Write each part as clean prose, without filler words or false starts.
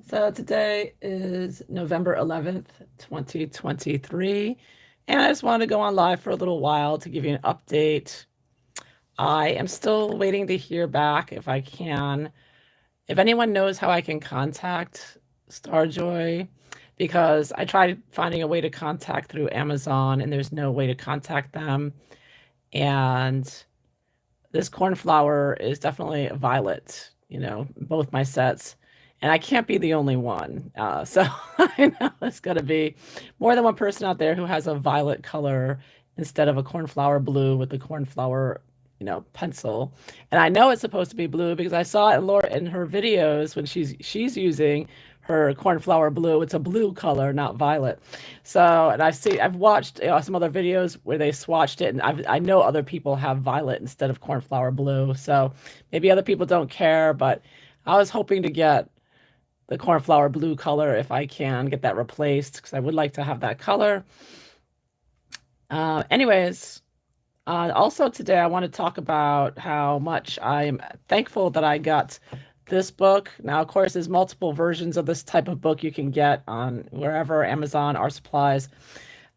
So today is November 11th, 2023, and I just wanted to go on live for a little while to give you an update. I am still waiting to hear back if I can, if anyone knows how I can contact Starjoy, because I tried finding a way to contact through Amazon and there's no way to contact them. And this cornflower is definitely a violet, both my sets. And I can't be the only one. So I know there's got to be more than one person out there who has a violet color instead of a cornflower blue with the cornflower, pencil. And I know it's supposed to be blue because I saw it in Laura in her videos when she's using her cornflower blue. It's a blue color, not violet. So, and I've watched some other videos where they swatched it, and I know other people have violet instead of cornflower blue. So maybe other people don't care, but I was hoping to get the cornflower blue color if I can get that replaced, because I would like to have that color. Anyways, also today I want to talk about how much I'm thankful that I got this book. Now, of course, there's multiple versions of this type of book you can get on wherever, Amazon, Art Supplies.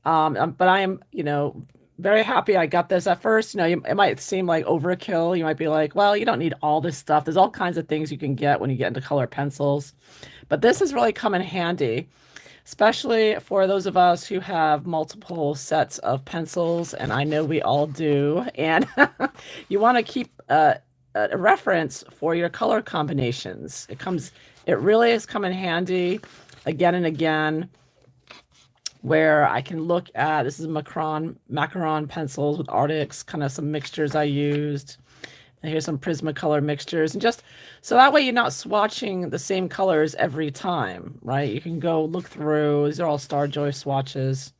But I am, very happy I got this. At first, it might seem like overkill. You might be like, well, you don't need all this stuff. There's all kinds of things you can get when you get into color pencils. But this has really come in handy, especially for those of us who have multiple sets of pencils, and I know we all do. And you want to keep a reference for your color combinations. It really has come in handy again and again, where I can look at, this is macaron pencils with Arctics, kind of some mixtures I used. And here's some Prismacolor mixtures. And just so that way you're not swatching the same colors every time, right? You can go look through. These are all Starjoy swatches.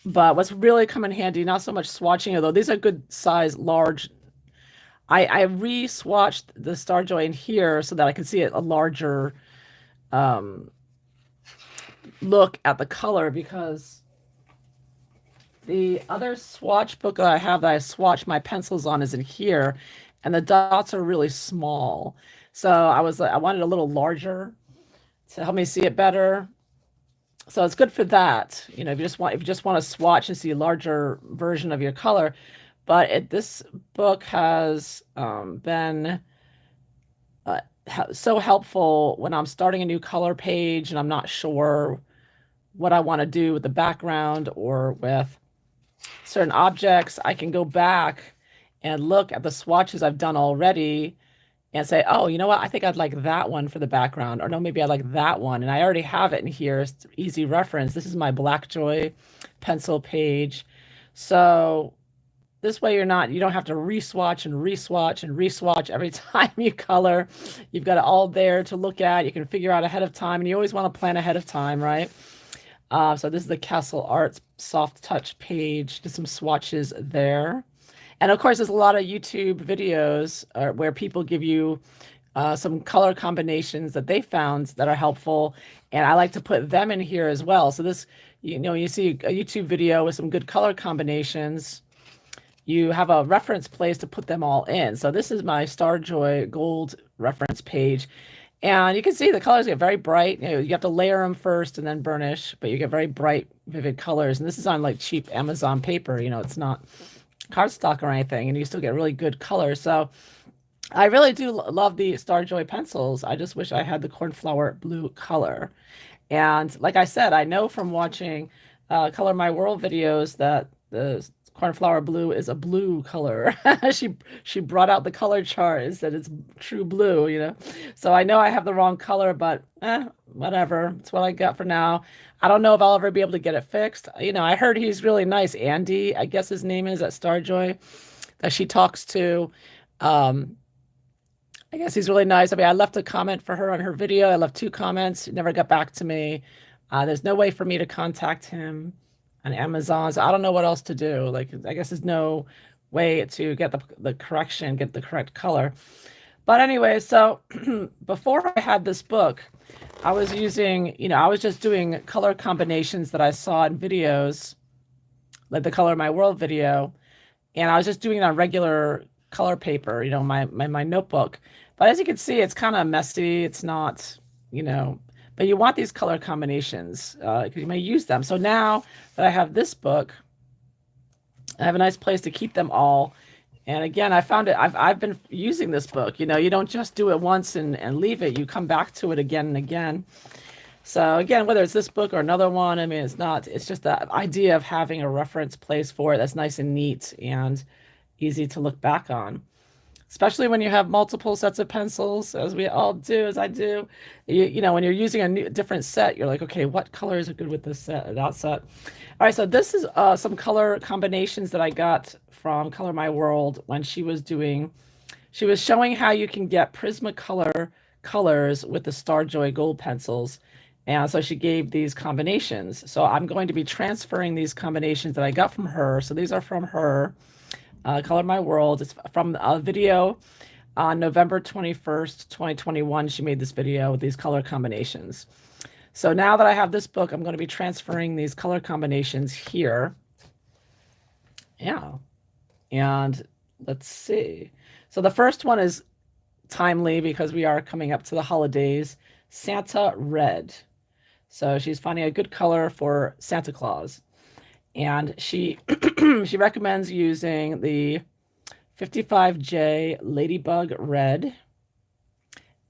But what's really come in handy, not so much swatching, although these are good size, large. I re-swatched the Starjoy in here so that I can see a larger look at the color, because the other swatch book that I have that I swatch my pencils on is in here, and the dots are really small. So I wanted a little larger to help me see it better. So it's good for that. If you just want to swatch and see a larger version of your color. But this book has been so helpful when I'm starting a new color page and I'm not sure what I want to do with the background or with certain objects. I can go back and look at the swatches I've done already and say, oh, you know what? I think I'd like that one for the background, or no, maybe I like that one. And I already have it in here. It's easy reference. This is my Blackjoy pencil page. So this way you don't have to re-swatch and re-swatch and re-swatch every time you color. You've got it all there to look at. You can figure out ahead of time, and you always want to plan ahead of time, right? So this is the Castle Arts soft touch page. Just some swatches there. And of course, there's a lot of YouTube videos where people give you some color combinations that they found that are helpful. And I like to put them in here as well. So this, you see a YouTube video with some good color combinations, you have a reference place to put them all in. So this is my Starjoy Gold reference page. And you can see the colors get very bright. You have to layer them first and then burnish, but you get very bright, vivid colors. And this is on like cheap Amazon paper. It's not cardstock or anything, and you still get really good colors. So I really do love the Starjoy pencils. I just wish I had the cornflower blue color. And like I said, I know from watching Color My World videos that the cornflower blue is a blue color. She brought out the color chart and said it's true blue, So I know I have the wrong color, but whatever. It's what I got for now. I don't know if I'll ever be able to get it fixed. I heard he's really nice. Andy, I guess his name is, at Starjoy, that she talks to. I guess he's really nice. I mean, I left a comment for her on her video. I left 2 comments. He never got back to me. There's no way for me to contact him on Amazon. So I don't know what else to do. Like, I guess there's no way to get the correction, get the correct color. But anyway, so before I had this book, I was using, I was just doing color combinations that I saw in videos, like the Color My World video. And I was just doing it on regular color paper, my notebook. But as you can see, it's kind of messy. It's not you know, but you want these color combinations because you may use them. So now that I have this book, I have a nice place to keep them all. And again, I found it, I've been using this book. You know, you don't just do it once and leave it. You come back to it again and again. So again, whether it's this book or another one, I mean, it's just the idea of having a reference place for it that's nice and neat and easy to look back on. Especially when you have multiple sets of pencils, as we all do, as I do. You know, when you're using a different set, you're like, okay, what colors are good with this set or that set? All right, so this is some color combinations that I got from Color My World when she was showing how you can get Prismacolor colors with the Starjoy gold pencils. And so she gave these combinations. So I'm going to be transferring these combinations that I got from her. So these are from her, Color My World. It's from a video on November 21st, 2021. She made this video with these color combinations. So now that I have this book, I'm going to be transferring these color combinations here. Yeah. And let's see. So the first one is timely because we are coming up to the holidays. Santa Red. So she's finding a good color for Santa Claus. And she she recommends using the 55J Ladybug Red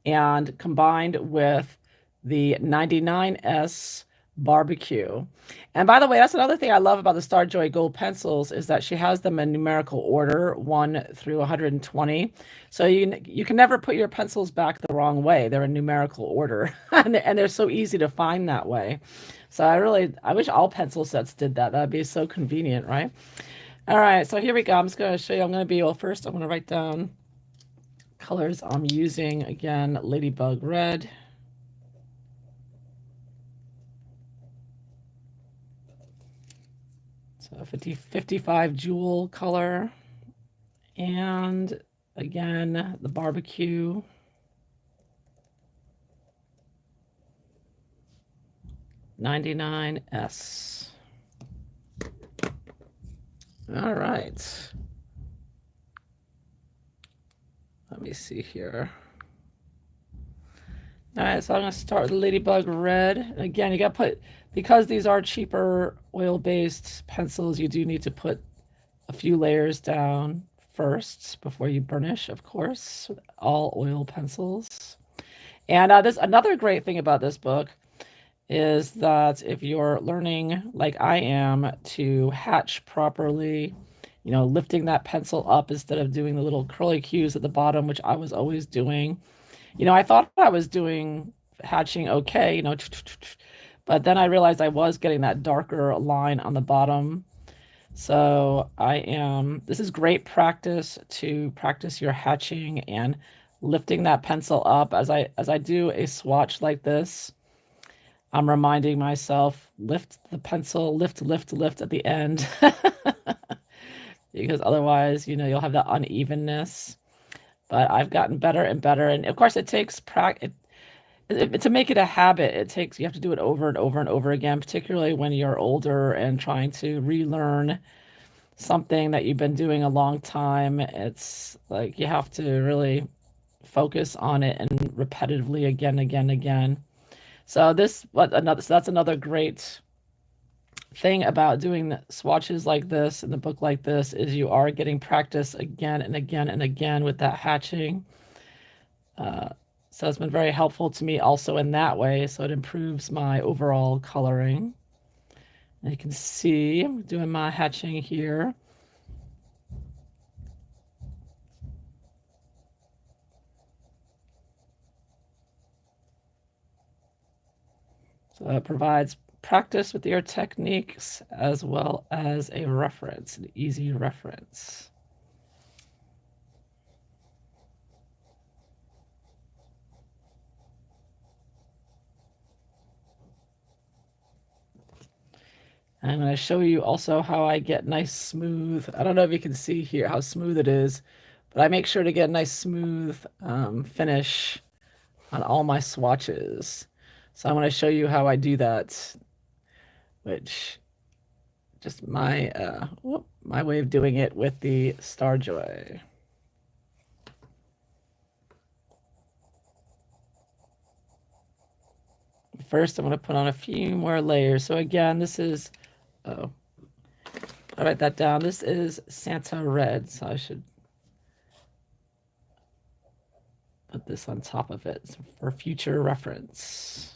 and combined with the 99S Barbecue. And by the way, that's another thing I love about the Starjoy Gold pencils is that she has them in numerical order, 1 through 120. So you can never put your pencils back the wrong way. They're in numerical order, and they're so easy to find that way. So I wish all pencil sets did that. That'd be so convenient, right? All right, so here we go. I'm just going to show you. Well, first I'm going to write down colors I'm using. Again, Ladybug Red. So 55 jewel color. And again, the barbecue. $99S. All right. Let me see here. All right, so I'm going to start with Ladybug Red. Again, you got to put, because these are cheaper oil-based pencils, you do need to put a few layers down first before you burnish, of course, with all oil pencils. And there's another great thing about this book is that if you're learning, like I am, to hatch properly, you know, lifting that pencil up instead of doing the little curly cues at the bottom, which I was always doing. You know, I thought I was doing hatching okay, you know, but then I realized I was getting that darker line on the bottom. So this is great practice to practice your hatching and lifting that pencil up. As I do a swatch like this, I'm reminding myself, lift the pencil, lift at the end. Because otherwise, you know, you'll have that unevenness. But I've gotten better and better. And of course, it takes practice. To make it a habit, you have to do it over and over and over again, particularly when you're older and trying to relearn something that you've been doing a long time. It's like you have to really focus on it and repetitively again. So that's another great thing about doing swatches like this and the book like this is you are getting practice again and again with that hatching. So it's been very helpful to me also in that way. So it improves my overall coloring. And you can see I'm doing my hatching here. So it provides practice with your techniques as well as a reference, an easy reference. I'm going to show you also how I get nice smooth. I don't know if you can see here how smooth it is, but I make sure to get a nice smooth finish on all my swatches. So I want to show you how I do that, which just my way of doing it with the Starjoy. first I'm going to put on a few more layers. So again, this is, oh, I'll write that down. This is Santa Red, so I should put this on top of it for future reference.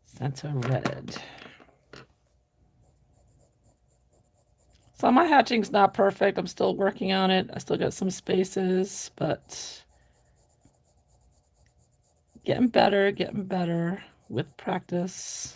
Santa Red. So my hatching's not perfect. I'm still working on it. I still got some spaces, but getting better with practice.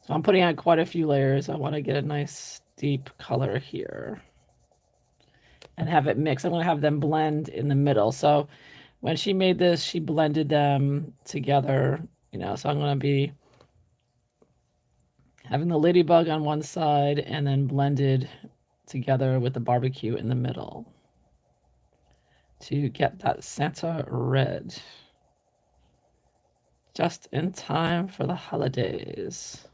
So I'm putting on quite a few layers. I want to get a nice deep color here and have it mix. I'm going to have them blend in the middle. So when she made this, she blended them together, you know, so I'm going to be having the ladybug on one side and then blended together with the barbecue in the middle to get that Santa Red just in time for the holidays.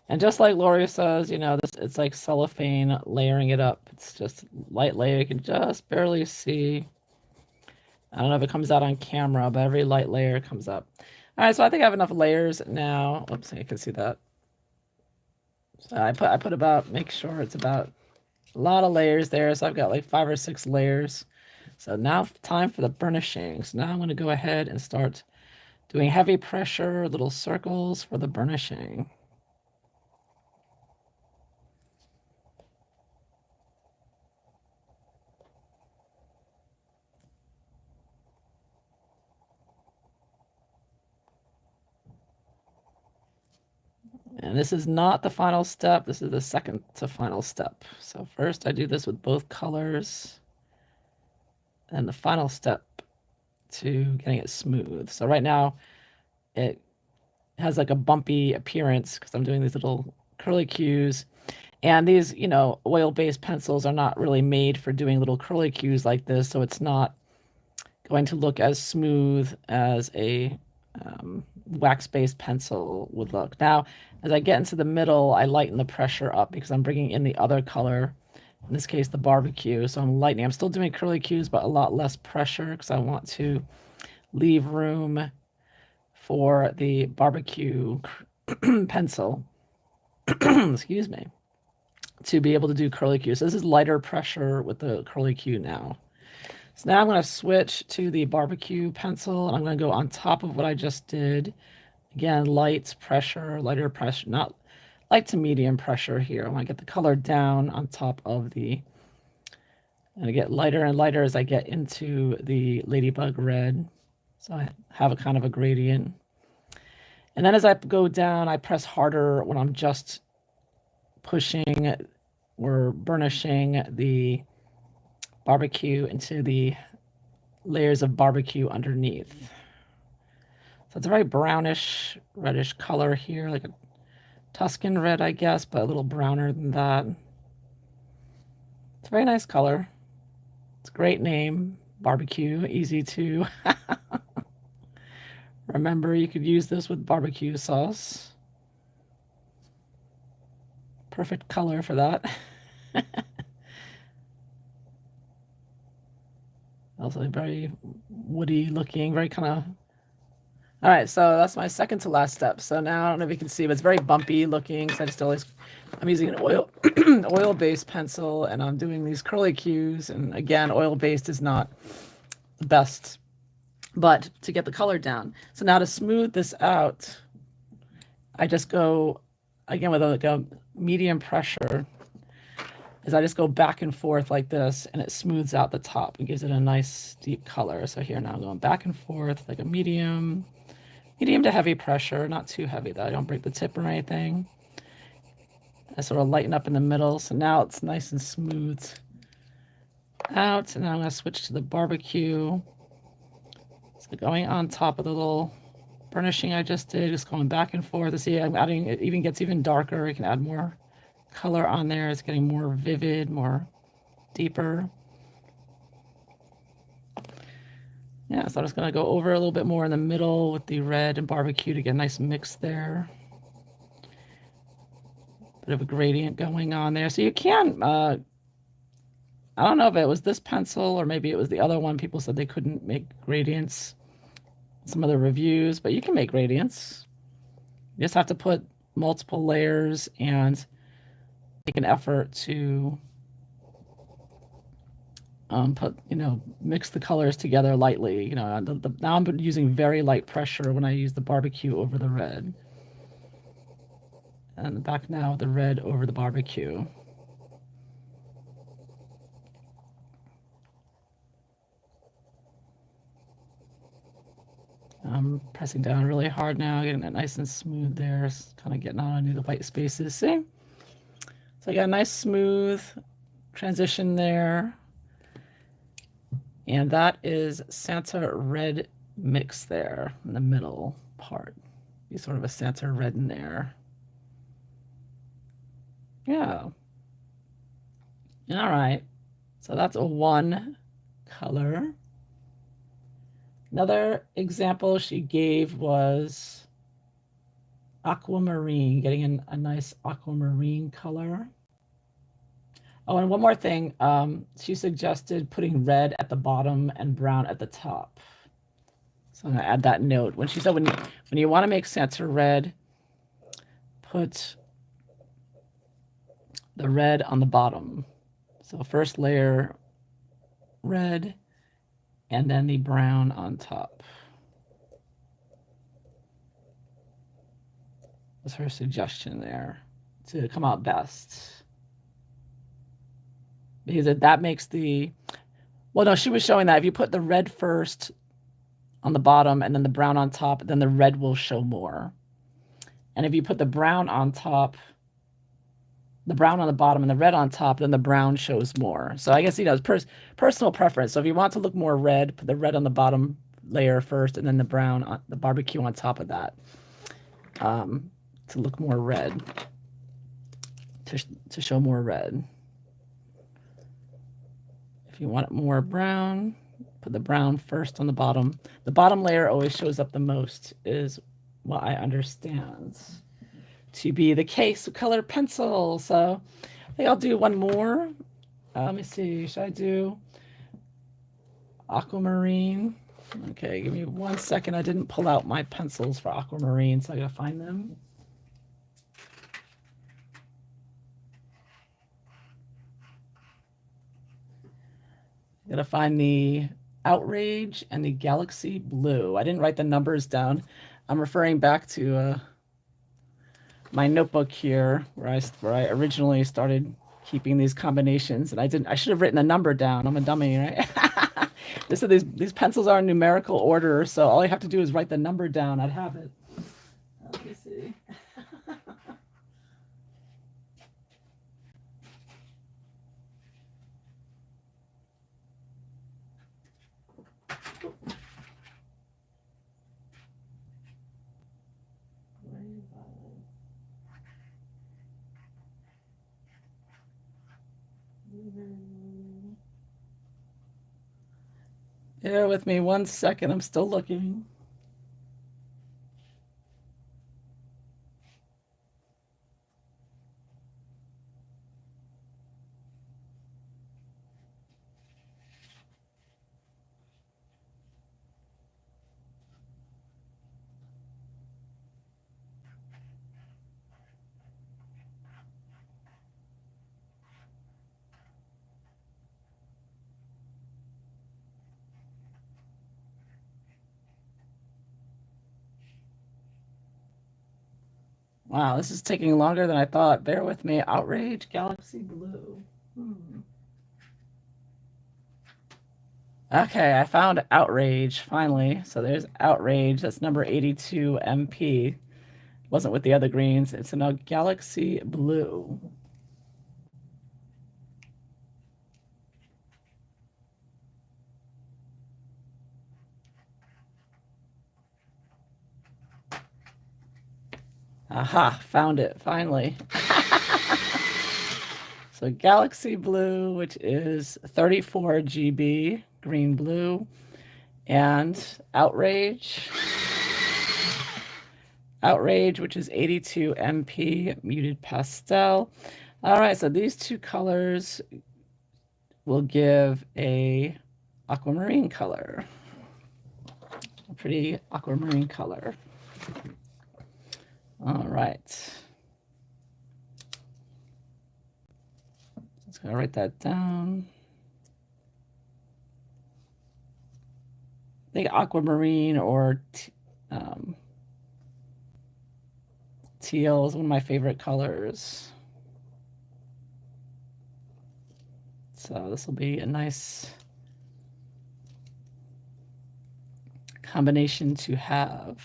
And just like Lori says, you know, it's like cellophane layering it up. It's just light layer. You can just barely see. I don't know if it comes out on camera, but every light layer comes up. All right, so I think I have enough layers now. Oops, you can see that. So I put about, make sure it's about a lot of layers there. So I've got like 5 or 6 layers. So now time for the burnishing. So now I'm going to go ahead and start doing heavy pressure, little circles for the burnishing. And this is not the final step. This is the second to final step. So first I do this with both colors. And the final step to getting it smooth. So right now it has like a bumpy appearance because I'm doing these little curly cues. And these, you know, oil-based pencils are not really made for doing little curly cues like this. So it's not going to look as smooth as a wax-based pencil would look. Now, as I get into the middle, I lighten the pressure up because I'm bringing in the other color, in this case, the barbecue. So I'm lightening. I'm still doing curly cues, but a lot less pressure because I want to leave room for the barbecue pencil, excuse me, to be able to do curly cues. So this is lighter pressure with the curly cue now. So now I'm going to switch to the barbecue pencil, and I'm going to go on top of what I just did. Again, light pressure, lighter pressure, not light to medium pressure here. I want to get the color down on top of the, and I get lighter and lighter as I get into the ladybug red. So I have a kind of a gradient. And then as I go down, I press harder when I'm just pushing or burnishing the barbecue into the layers of barbecue underneath. So it's a very brownish, reddish color here, like a Tuscan red, I guess, but a little browner than that. It's a very nice color. It's a great name, barbecue, easy to remember. You could use this with barbecue sauce. Perfect color for that. Also very woody looking, very kind of. All right, so that's my second to last step. So now I don't know if you can see, but it's very bumpy looking. So I'm using an oil-based pencil, and I'm doing these curly cues. And again, oil-based is not the best, but to get the color down. So now to smooth this out, I just go again with a medium pressure. Is I just go back and forth like this, and it smooths out the top and gives it a nice deep color. So here now I'm going back and forth like a medium to heavy pressure, not too heavy though. I don't break the tip or anything. I sort of lighten up in the middle, so now it's nice and smooth out, and then I'm going to switch to the barbecue. So going on top of the little burnishing I just did, just going back and forth. See, I'm adding, it even gets even darker. I can add more color on there. It's getting more vivid, more deeper. Yeah, so I'm just going to go over a little bit more in the middle with the red and barbecue to get a nice mix there. Bit of a gradient going on there. So you can, I don't know if it was this pencil or maybe it was the other one. People said they couldn't make gradients. Some other reviews, but you can make gradients. You just have to put multiple layers and make an effort to mix the colors together lightly. Now I'm using very light pressure when I use the barbecue over the red. And back now, the red over the barbecue. I'm pressing down really hard now, getting that nice and smooth there. It's kind of getting on into the white spaces. See? So I got a nice smooth transition there. And that is Santa red mix there in the middle part. Be sort of a Santa red in there. Yeah. All right. So that's a one color. Another example she gave was aquamarine, getting a nice aquamarine color. Oh, and one more thing. She suggested putting red at the bottom and brown at the top. So I'm going to add that note. When she said when you want to make Santa red, put the red on the bottom. So first layer red, and then the brown on top. Was her suggestion there to come out best. Because that makes the, well, no, she was showing that if you put the red first on the bottom and then the brown on top, then the red will show more. And if you put the brown on top, the brown on the bottom and the red on top, then the brown shows more. So I guess, it's personal preference. So if you want to look more red, put the red on the bottom layer first and then the brown on the barbecue on top of that to look more red, to show more red. If you want it more brown, put the brown first on the bottom. The bottom layer always shows up the most, is what I understand to be the case with colored pencil. So I think I'll do one more. Let me see. Should I do aquamarine? Okay, give me 1 second. I didn't pull out my pencils for aquamarine, so I gotta find them. I gotta find the Outrage and the Galaxy Blue. I didn't write the numbers down. I'm referring back to my notebook here where I originally started keeping these combinations, and I should have written the number down. I'm a dummy, right? These pencils are in numerical order, so all I have to do is write the number down. I'd have it. Let me see. Bear with me 1 second. I'm still looking. Wow, this is taking longer than I thought. Bear with me. Outrage, Galaxy Blue. Okay, I found Outrage, finally. So there's Outrage. That's number 82 MP. Wasn't with the other greens. It's now Galaxy Blue. Aha, found it, finally. So Galaxy Blue, which is 34 GB, green blue, and Outrage. Outrage, which is 82 MP, muted pastel. All right, so these two colors will give a aquamarine color. A pretty aquamarine color. All right. Let's go write that down. I think aquamarine or teal is one of my favorite colors. So this will be a nice combination to have.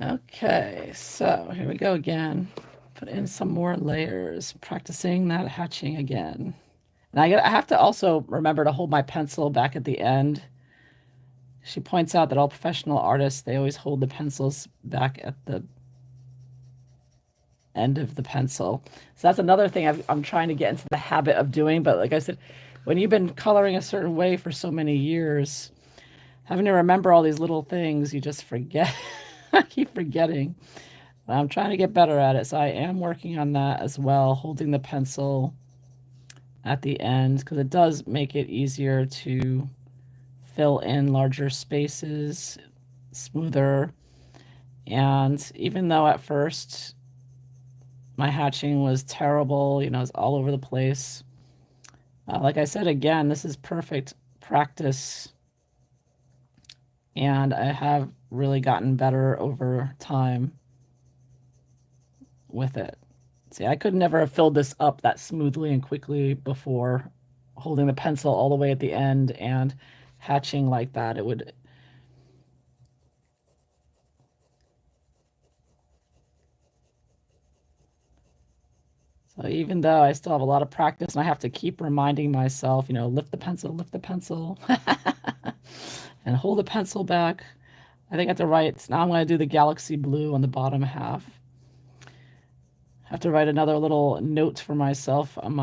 Okay, so here we go again. Put in some more layers, practicing that hatching again. And I have to also remember to hold my pencil back at the end. She points out that all professional artists, they always hold the pencils back at the end of the pencil. So that's another thing I'm trying to get into the habit of doing. But like I said, when you've been coloring a certain way for so many years, having to remember all these little things, you just forget. I keep forgetting. But I'm trying to get better at it. So I am working on that as well, holding the pencil at the end, because it does make it easier to fill in larger spaces, smoother. And even though at first my hatching was terrible, you know, it's all over the place. Like I said, again, this is perfect practice. And I have really gotten better over time with it. See, I could never have filled this up that smoothly and quickly before, holding the pencil all the way at the end and hatching like that. It would... So even though I still have a lot of practice and I have to keep reminding myself, you know, lift the pencil, and hold the pencil back. I think I have to write, now I'm going to do the Galaxy Blue on the bottom half. I have to write another little note for myself on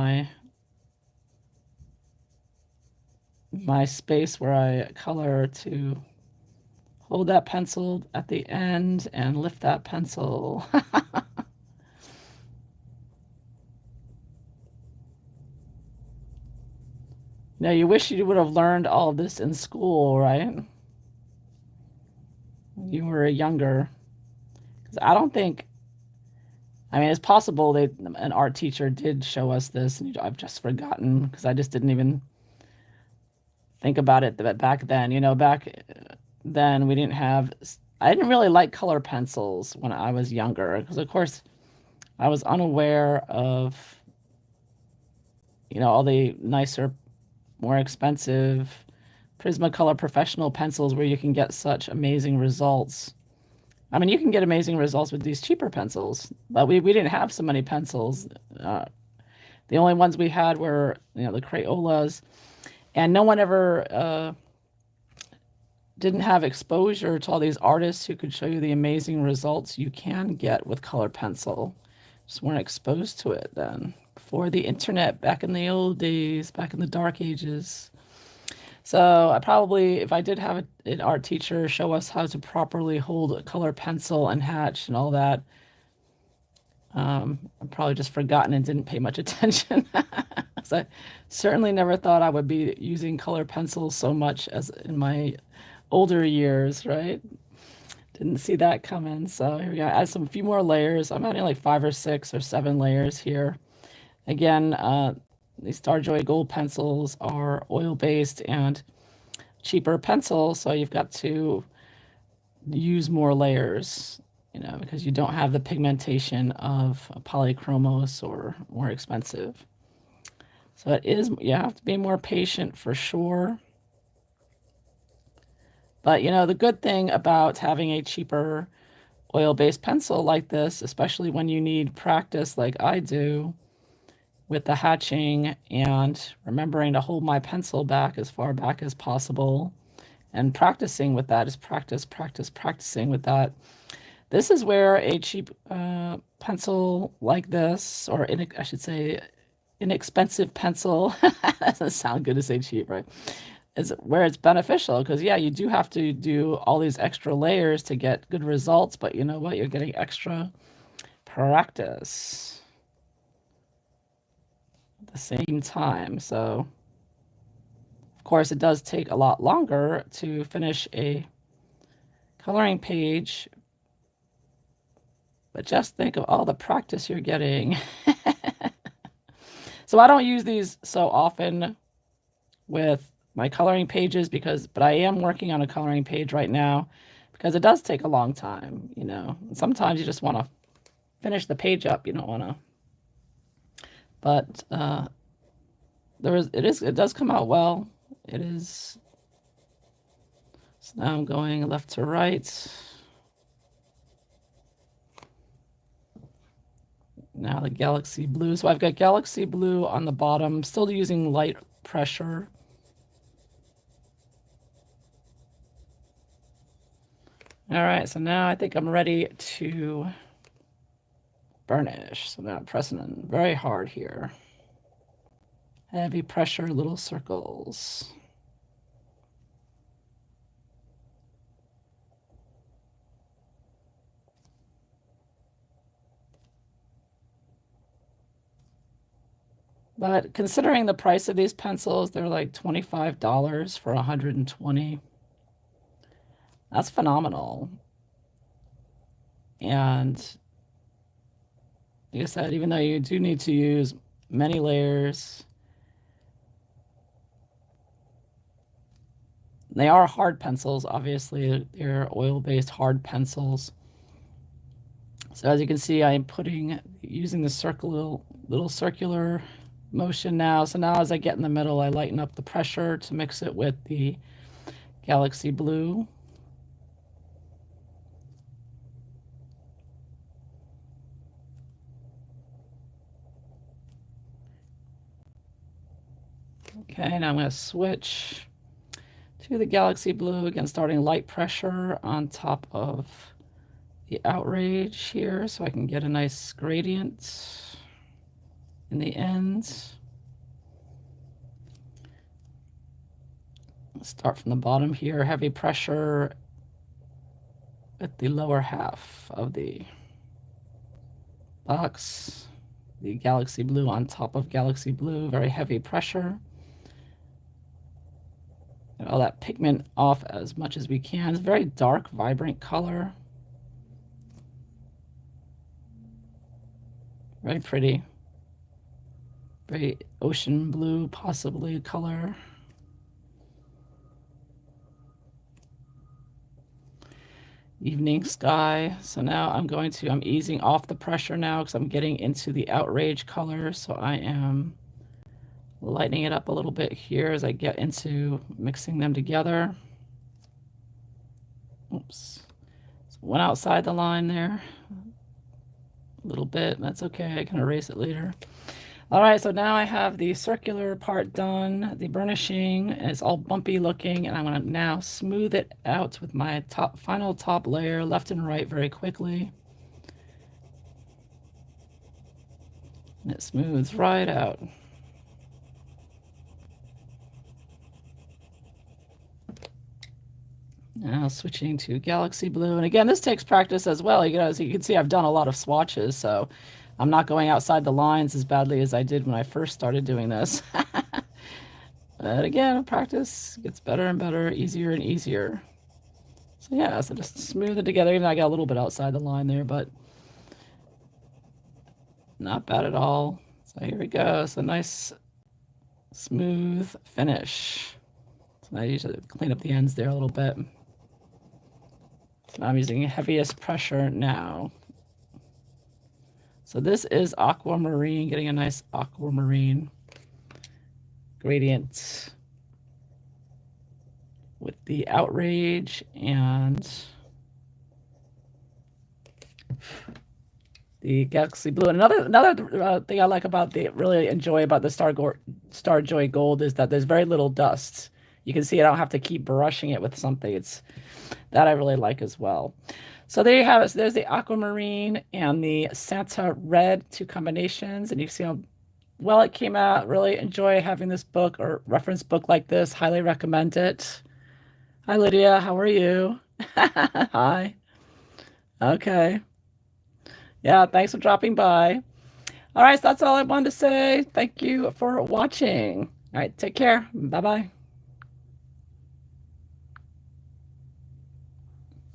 my space where I color, to hold that pencil at the end and lift that pencil. Now, you wish you would have learned all of this in school, right? When you were younger. Because I don't think, I mean, it's possible an art teacher did show us this, and I've just forgotten, because I just didn't even think about it back then. You know, back then we didn't have, I didn't really like color pencils when I was younger, because of course I was unaware of, you know, all the nicer, more expensive Prismacolor professional pencils where you can get such amazing results. I mean, you can get amazing results with these cheaper pencils, but we didn't have so many pencils. The only ones we had were, you know, the Crayolas, and no one ever didn't have exposure to all these artists who could show you the amazing results you can get with color pencil. Just weren't exposed to it then. Before the internet, back in the old days, back in the dark ages. So I probably, if I did have an art teacher show us how to properly hold a color pencil and hatch and all that, I've probably just forgotten and didn't pay much attention. So I certainly never thought I would be using color pencils so much as in my older years, right? Didn't see that coming. So here we go. Add some few more layers. I'm adding like 5 or 6 or 7 layers here. Again, these Starjoy gold pencils are oil-based and cheaper pencils, so you've got to use more layers, you know, because you don't have the pigmentation of a polychromos or more expensive. So it is, you have to be more patient for sure. But, you know, the good thing about having a cheaper oil-based pencil like this, especially when you need practice like I do with the hatching and remembering to hold my pencil back as far back as possible and practicing with that is practicing with that. This is where a cheap pencil like this, or I should say inexpensive pencil, doesn't sound good to say cheap, right? Is where it's beneficial because, yeah, you do have to do all these extra layers to get good results, but you know what? You're getting extra practice at the same time. So, of course, it does take a lot longer to finish a coloring page, but just think of all the practice you're getting. So I don't use these so often with my coloring pages but I am working on a coloring page right now because it does take a long time, you know. Sometimes you just want to finish the page up. You don't want to, but it does come out well. It is. So now I'm going left to right. Now the galaxy blue. So I've got galaxy blue on the bottom, still using light pressure. All right, so now I think I'm ready to burnish. So now I'm pressing it very hard here. Heavy pressure, little circles. But considering the price of these pencils, they're like $25 for 120. That's phenomenal. And like I said, even though you do need to use many layers, they are hard pencils, obviously. They're oil-based hard pencils. So as you can see, I am using the little circular motion now. So now as I get in the middle, I lighten up the pressure to mix it with the galaxy blue. Okay, now I'm going to switch to the galaxy blue, again starting light pressure on top of the outrage here so I can get a nice gradient in the ends. Start from the bottom here, heavy pressure at the lower half of the box. The galaxy blue on top of galaxy blue, very heavy pressure. Get all that pigment off as much as we can. It's a very dark, vibrant color. Very pretty. Very ocean blue, possibly, color. Evening sky. So now I'm easing off the pressure now because I'm getting into the outrage color. So I am lightening it up a little bit here as I get into mixing them together. Oops. So went outside the line there a little bit. That's okay. I can erase it later. All right, so now I have the circular part done, the burnishing, and it's all bumpy looking, and I'm going to now smooth it out with my final top layer, left and right, very quickly. And it smooths right out. Now switching to galaxy blue, and again, this takes practice as well. You know, as you can see, I've done a lot of swatches, so I'm not going outside the lines as badly as I did when I first started doing this. But again, practice gets better and better, easier and easier. So yeah, so just smooth it together. Even though I got a little bit outside the line there, but not bad at all. So here we go. So nice, smooth finish. So I usually clean up the ends there a little bit. So I'm using heaviest pressure now. So this is aquamarine, getting a nice aquamarine gradient with the outrage and The Galaxy Blue. And another thing I like about really enjoy about the Starjoy Gold is that there's very little dust. You can see I don't have to keep brushing it with something. It's that I really like as well. So there you have it. So there's the aquamarine and the Santa red, 2 combinations, and you see how well it came out. Really enjoy having this book or reference book like this. Highly recommend it. Hi Lydia, how are you? Hi. Okay. Yeah, thanks for dropping by. All right, so that's all I wanted to say. Thank you for watching. All right, take care. Bye-bye.